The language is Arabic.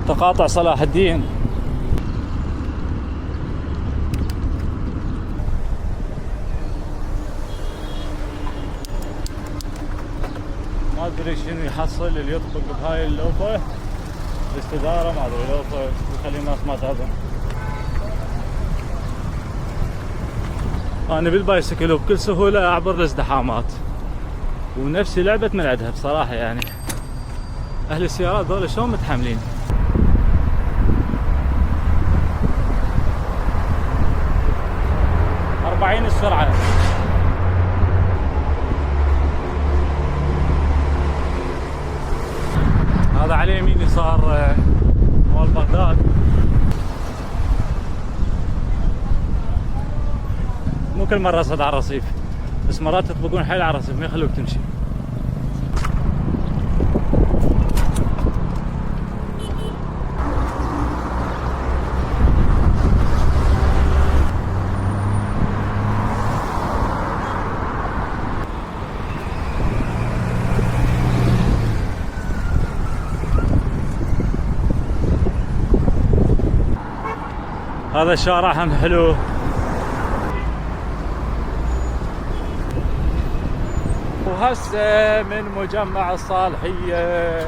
تقاطع صلاح الدين. ما ادري شنو يحصل اللي يطبق بهاي اللوفة الاستدارة، ما ادري لوفة يخلي الناس ما تعبر. انا بالبايسكل وبكل سهولة اعبر الازدحامات، ونفسي لعبة من عندها بصراحة. يعني اهل السيارات ذولا شلون متحملين؟ أربعين السرعة. هذا على يمين يسار مول بغداد. مو كل مرة صد على الرصيف، بس مرات يطبقون حيل على الرصيف ما يخلوك تمشي. هذا الشارع هم حلو. وهسه من مجمع الصالحية